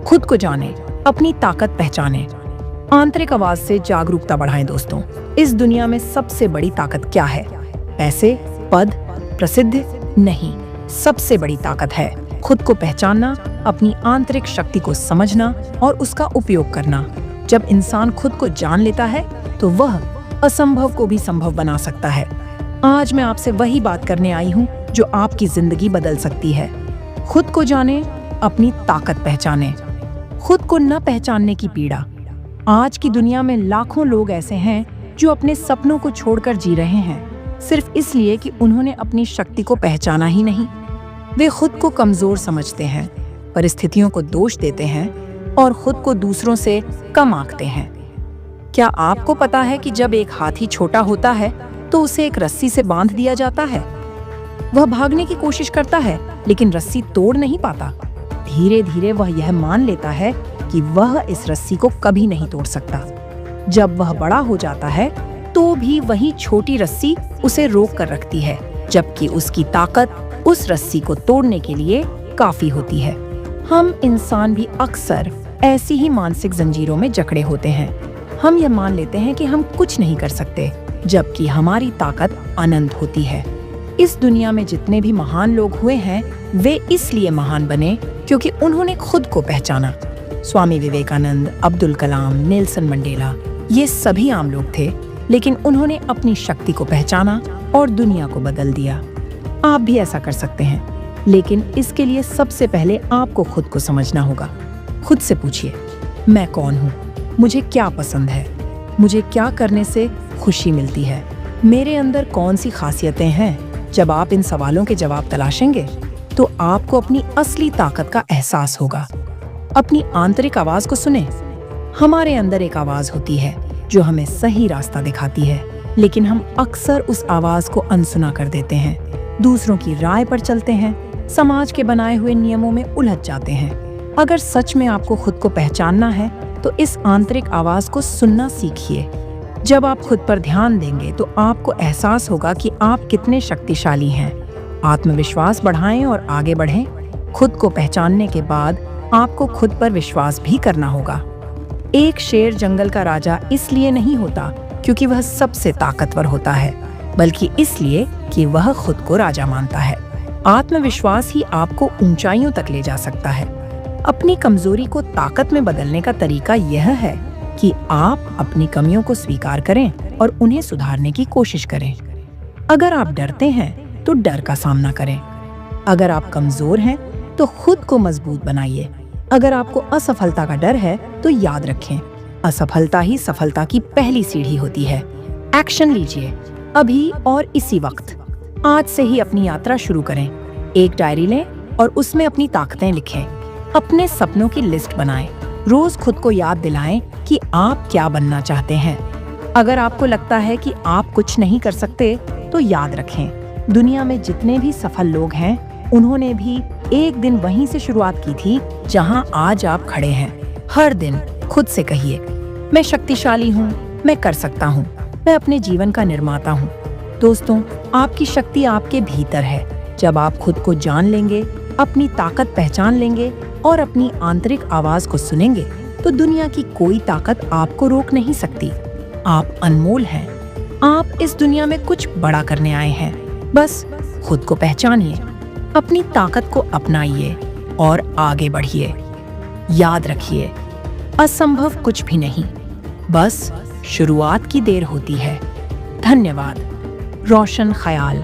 खुद को जाने, अपनी ताकत पहचाने, आंतरिक आवाज से जागरूकता बढ़ाएं। दोस्तों, इस दुनिया में सबसे बड़ी ताकत क्या है? पैसे, पद, प्रसिद्धि? नहीं, सबसे बड़ी ताकत है खुद को पहचानना, अपनी आंतरिक शक्ति को समझना और उसका उपयोग करना। जब इंसान खुद को जान लेता है तो वह असंभव को भी संभव बना सकता है। आज मैं आपसे वही बात करने आई हूँ जो आपकी जिंदगी बदल सकती है। खुद को जाने, अपनी ताकत पहचाने। खुद को न पहचानने की पीड़ा। आज की दुनिया में लाखों लोग ऐसे हैं जो अपने सपनों को छोड़कर जी रहे हैं, सिर्फ इसलिए कि उन्होंने अपनी शक्ति को पहचाना ही नहीं। वे खुद को कमजोर समझते हैं, परिस्थितियों को दोष देते हैं और खुद को दूसरों से कम आंकते हैं। क्या आपको पता है कि जब एक हाथी छोटा होता है तो उसे एक रस्सी से बांध दिया जाता है? वह भागने की कोशिश करता है लेकिन रस्सी तोड़ नहीं पाता। धीरे धीरे वह यह मान लेता है कि वह इस रस्सी को कभी नहीं तोड़ सकता। जब वह बड़ा हो जाता है तो भी वही छोटी रस्सी उसे रोक कर रखती है, जबकि उसकी ताकत उस रस्सी को तोड़ने के लिए काफी होती है। हम इंसान भी अक्सर ऐसी ही मानसिक जंजीरों में जकड़े होते हैं। हम यह मान लेते हैं कि हम कुछ नहीं कर सकते, जबकि हमारी ताकत अनंत होती है। इस दुनिया में जितने भी महान लोग हुए हैं, वे इसलिए महान बने क्योंकि उन्होंने खुद को पहचाना। स्वामी विवेकानंद, अब्दुल कलाम, नेल्सन मंडेला, ये सभी आम लोग थे, लेकिन उन्होंने अपनी शक्ति को पहचाना और दुनिया को बदल दिया। आप भी ऐसा कर सकते हैं, लेकिन इसके लिए सबसे पहले आपको खुद को समझना होगा। खुद से पूछिए, मैं कौन हूँ? मुझे क्या पसंद है? मुझे क्या करने से खुशी मिलती है? मेरे अंदर कौन सी खासियतें हैं? जब आप इन सवालों के जवाब तलाशेंगे तो आपको अपनी असली ताकत का एहसास होगा। अपनी आंतरिक आवाज को सुने। हमारे अंदर एक आवाज होती है जो हमें सही रास्ता दिखाती है, लेकिन हम अक्सर उस आवाज को अनसुना कर देते हैं। दूसरों की राय पर चलते हैं, समाज के बनाए हुए नियमों में उलझ जाते हैं। अगर सच में आपको खुद को पहचानना है तो इस आंतरिक आवाज को सुनना सीखिए। जब आप खुद पर ध्यान देंगे तो आपको एहसास होगा कि आप कितने शक्तिशाली हैं। आत्मविश्वास बढ़ाएं और आगे बढ़ें। खुद को पहचानने के बाद आपको खुद पर विश्वास भी करना होगा। एक शेर जंगल का राजा इसलिए नहीं होता क्योंकि वह सबसे ताकतवर होता है, बल्कि इसलिए कि वह खुद को राजा मानता है। आत्मविश्वास ही आपको ऊंचाइयों तक ले जा सकता है। अपनी कमजोरी को ताकत में बदलने का तरीका यह है कि आप अपनी कमियों को स्वीकार करें और उन्हें सुधारने की कोशिश करें। अगर आप डरते हैं तो डर का सामना करें। अगर आप कमजोर हैं तो खुद को मजबूत बनाइए। अगर आपको असफलता का डर है तो याद रखें, असफलता ही सफलता की पहली सीढ़ी होती है। एक्शन लीजिए, अभी और इसी वक्त। आज से ही अपनी यात्रा शुरू करें। एक डायरी लें और उसमें अपनी ताकतें लिखें। अपने सपनों की लिस्ट बनाएं। रोज खुद को याद दिलाएं कि आप क्या बनना चाहते हैं। अगर आपको लगता है कि आप कुछ नहीं कर सकते तो याद रखें, दुनिया में जितने भी सफल लोग हैं, उन्होंने भी एक दिन वहीं से शुरुआत की थी जहां आज आप खड़े हैं। हर दिन खुद से कहिए, मैं शक्तिशाली हूँ, मैं कर सकता हूँ, मैं अपने जीवन का निर्माता हूँ। दोस्तों, आपकी शक्ति आपके भीतर है। जब आप खुद को जान लेंगे, अपनी ताकत पहचान लेंगे और अपनी आंतरिक आवाज को सुनेंगे तो दुनिया की कोई ताकत आपको रोक नहीं सकती। आप अनमोल हैं। आप इस दुनिया में कुछ बड़ा करने आए हैं। बस खुद को पहचानिए, अपनी ताकत को अपनाइए और आगे बढ़िए। याद रखिए, असंभव कुछ भी नहीं, बस शुरुआत की देर होती है। धन्यवाद। रोशन ख्याल।